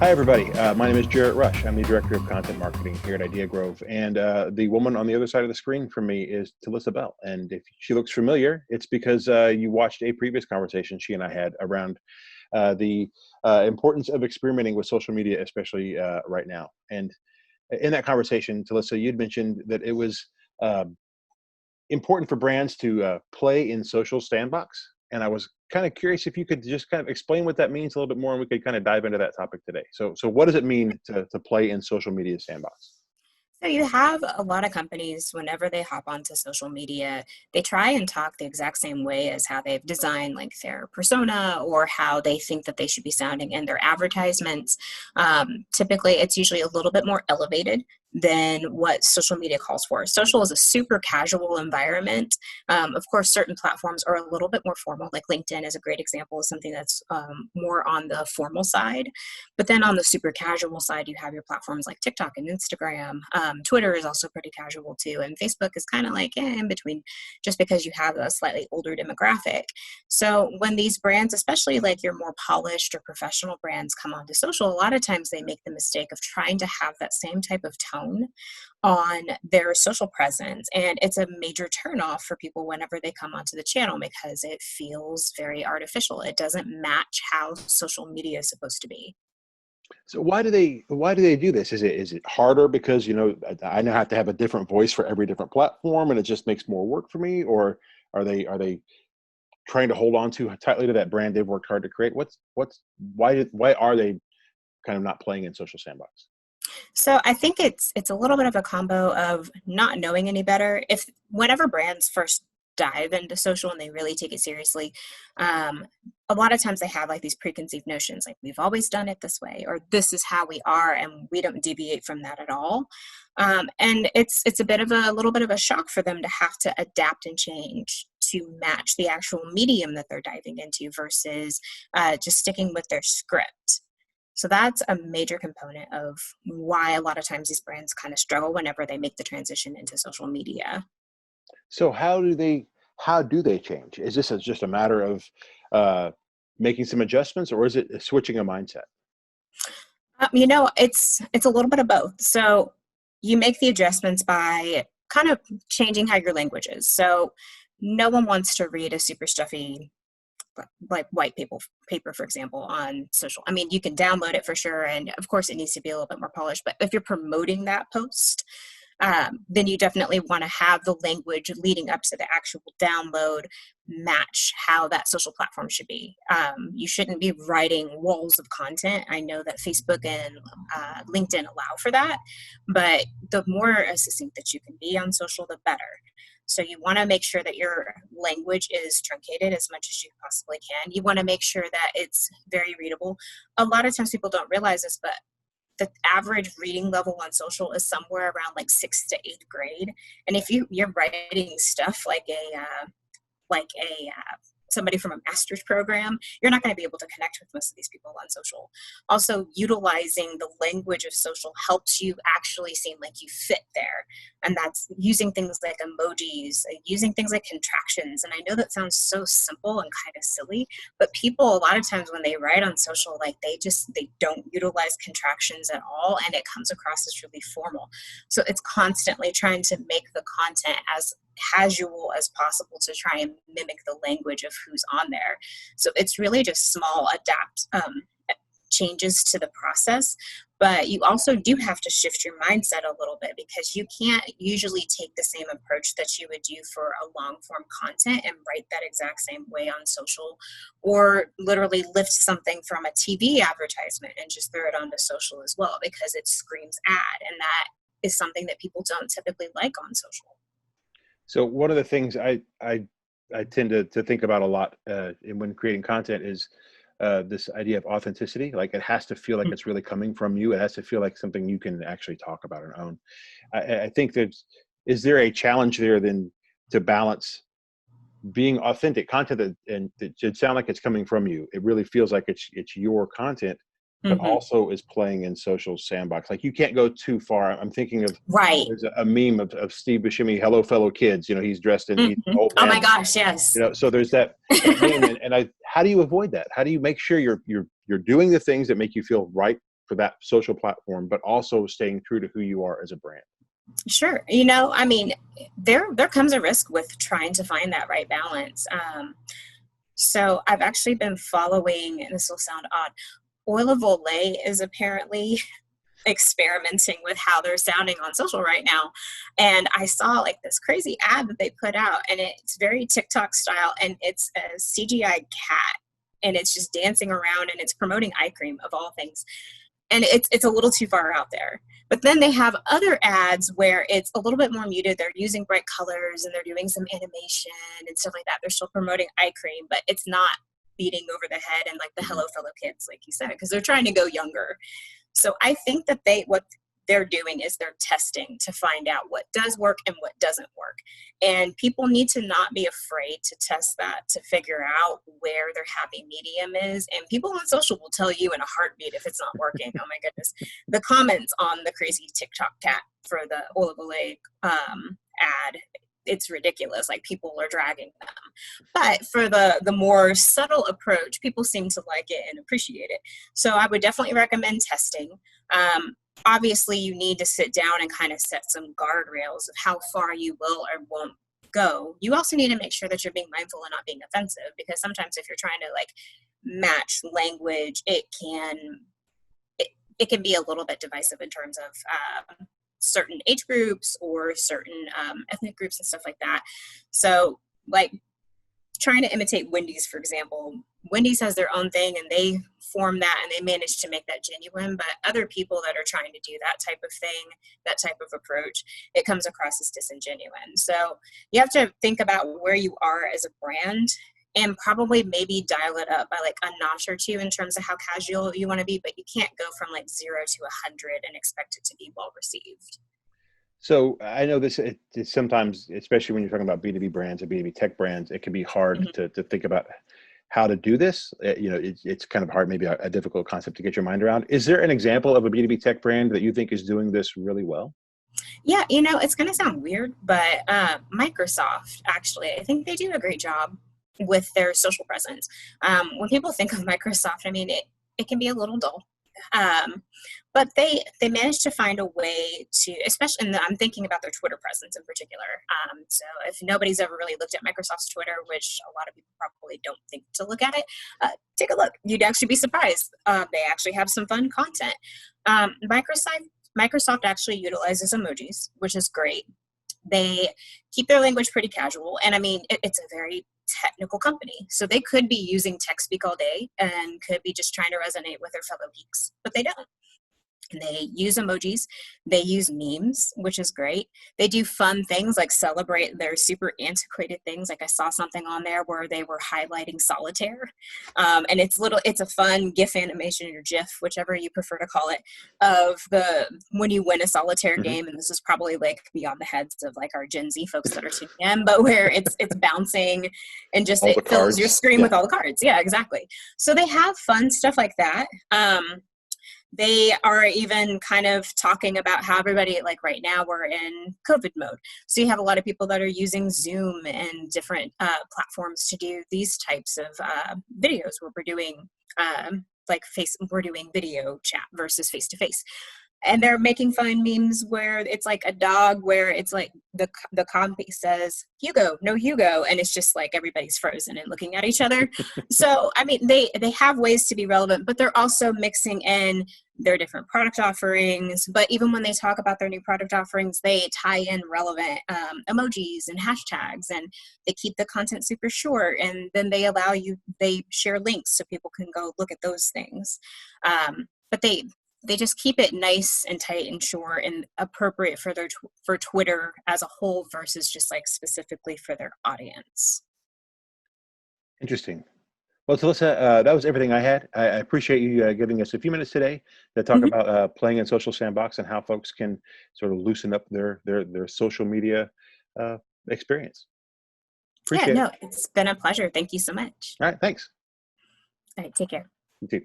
Hi, everybody. My name is Jarrett Rush. I'm the Director of Content Marketing here at Idea Grove. And the woman on the other side of the screen from me is Talissa Bell. And if she looks familiar, it's because you watched a previous conversation she and I had around the importance of experimenting with social media, especially right now. And in that conversation, Talissa, you'd mentioned that it was important for brands to play in social sandbox. And I was kind of curious if you could just kind of explain what that means a little bit more, and we could kind of dive into that topic today. So what does it mean to play in social media sandbox? So you have a lot of companies, whenever they hop onto social media, they try and talk the exact same way as how they've designed like their persona or how they think that they should be sounding in their advertisements. Typically, it's usually a little bit more elevated than what social media calls for. Social is a super casual environment. Of course, certain platforms are a little bit more formal, like LinkedIn is a great example of something that's more on the formal side. But then on the super casual side, you have your platforms like TikTok and Instagram. Twitter is also pretty casual too. And Facebook is kind of like in between, just because you have a slightly older demographic. So when these brands, especially like your more polished or professional brands, come onto social, a lot of times they make the mistake of trying to have that same type of tone on their social presence. And it's a major turnoff for people whenever they come onto the channel because it feels very artificial. It doesn't match how social media is supposed to be. So why do they do this? Is it harder because I now have to have a different voice for every different platform, and it just makes more work for me, or are they trying to hold on too tightly to that brand they've worked hard to create? Why are they kind of not playing in social sandbox? So I think it's a little bit of a combo of not knowing any better. If whenever brands first dive into social and they really take it seriously, um, a lot of times they have like these preconceived notions, like we've always done it this way, or this is how we are, and we don't deviate from that at all. And it's a little bit of a shock for them to have to adapt and change to match the actual medium that they're diving into versus just sticking with their script. So that's a major component of why a lot of times these brands kind of struggle whenever they make the transition into social media. So how do they change? Is this just a matter of uh, making some adjustments, or is it switching a mindset? It's a little bit of both. So you make the adjustments by kind of changing how your language is. So no one wants to read a super stuffy like white paper, for example, on social. I mean, you can download it for sure, and of course, it needs to be a little bit more polished. But if you're promoting that post, then you definitely want to have the language leading up to the actual download match how that social platform should be. You shouldn't be writing walls of content. I know that Facebook and LinkedIn allow for that, but the more succinct that you can be on social, the better. So you want to make sure that your language is truncated as much as you possibly can. You want to make sure that it's very readable. A lot of times people don't realize this, but the average reading level on social is somewhere around like sixth to eighth grade. And if you're writing stuff like somebody from a master's program, you're not going to be able to connect with most of these people on social. Also, utilizing the language of social helps you actually seem like you fit there. And that's using things like emojis, using things like contractions. And I know that sounds so simple and kind of silly, but people a lot of times when they write on social, like they don't utilize contractions at all. And it comes across as really formal. So it's constantly trying to make the content as casual as possible to try and mimic the language of who's on there. So it's really just small changes to the process, but you also do have to shift your mindset a little bit because you can't usually take the same approach that you would do for a long form content and write that exact same way on social, or literally lift something from a TV advertisement and just throw it onto social as well, because it screams ad, and that is something that people don't typically like on social. So one of the things I tend to think about a lot when creating content is this idea of authenticity. Like it has to feel like it's really coming from you. It has to feel like something you can actually talk about and own. I think is there a challenge there then to balance being authentic content that should sound like it's coming from you? It really feels like it's your content, but Hmm. also is playing in social sandbox. Like you can't go too far. I'm thinking of Right. there's a meme of Steve Buscemi, "Hello, fellow kids." He's dressed in he's an Hmm. old Oh man. my gosh, yes. So there's that meme, and how do you avoid that? How do you make sure you're doing the things that make you feel right for that social platform, but also staying true to who you are as a brand? Sure. I mean, there comes a risk with trying to find that right balance. So I've actually been following, and this will sound odd, Oil of Olay is apparently experimenting with how they're sounding on social right now. And I saw like this crazy ad that they put out, and it's very TikTok style, and it's a CGI cat, and it's just dancing around, and it's promoting eye cream of all things. And it's a little too far out there. But then they have other ads where it's a little bit more muted. They're using bright colors and they're doing some animation and stuff like that. They're still promoting eye cream, but it's not beating over the head and like the hello fellow kids, like you said, because they're trying to go younger. So I think that what they're doing is they're testing to find out what does work and what doesn't work. And people need to not be afraid to test that, to figure out where their happy medium is. And people on social will tell you in a heartbeat if it's not working. Oh my goodness. The comments on the crazy TikTok cat for the Oil of Olay ad, it's ridiculous. Like, people are dragging them. But for the more subtle approach, people seem to like it and appreciate it. So I would definitely recommend testing. Obviously, you need to sit down and kind of set some guardrails of how far you will or won't go. You also need to make sure that you're being mindful and not being offensive, because sometimes if you're trying to like match language, it can be a little bit divisive in terms of certain age groups or certain ethnic groups and stuff like that. So like trying to imitate Wendy's, for example. Wendy's has their own thing and they form that and they manage to make that genuine, but other people that are trying to do that type of thing, that type of approach, it comes across as disingenuine. So you have to think about where you are as a brand and probably maybe dial it up by like a notch or two in terms of how casual you want to be, but you can't go from like 0 to 100 and expect it to be well received. So I know it's sometimes, especially when you're talking about B2B brands and B2B tech brands, it can be hard Mm-hmm. to think about how to do this. It's kind of hard, maybe a difficult concept to get your mind around. Is there an example of a B2B tech brand that you think is doing this really well? Yeah, it's going to sound weird, but Microsoft, actually, I think they do a great job with their social presence. When people think of Microsoft, I mean, it can be a little dull. But they managed to find a way to, especially, and I'm thinking about their Twitter presence in particular. So if nobody's ever really looked at Microsoft's Twitter, which a lot of people probably don't think to look at it, take a look. You'd actually be surprised. They actually have some fun content. Microsoft actually utilizes emojis, which is great. They keep their language pretty casual. And I mean, it's a very technical company. So they could be using tech speak all day and could be just trying to resonate with their fellow geeks, but they don't. They use emojis. They use memes, which is great. They do fun things like celebrate their super antiquated things. Like I saw something on there where they were highlighting solitaire. And it's a fun GIF animation or GIF, whichever you prefer to call it, of when you win a solitaire Hmm. game. And this is probably like beyond the heads of like our Gen Z folks that are tuning in, but where it's bouncing and just All the it fills your cards. screen Yeah. with all the cards. Yeah, exactly. So they have fun stuff like that. They are even kind of talking about how everybody, like right now, we're in COVID mode. So you have a lot of people that are using Zoom and different platforms to do these types of videos where we're doing we're doing video chat versus face to face. And they're making fun memes where it's like a dog where it's like the copy says Hugo, no Hugo, and it's just like everybody's frozen and looking at each other. So I mean, they have ways to be relevant, but they're also mixing in their different product offerings. But even when they talk about their new product offerings, they tie in relevant emojis and hashtags, and they keep the content super short. And then they share links so people can go look at those things. But they just keep it nice and tight and short and appropriate for Twitter as a whole versus just like specifically for their audience. Interesting. Well, Talissa, that was everything I had. I appreciate you giving us a few minutes today to talk Mhm. about playing in social sandbox and how folks can sort of loosen up their social media uh, experience. Yeah, Appreciate it. no, it's been a pleasure. Thank you so much. All right, thanks. All right, take care. You too.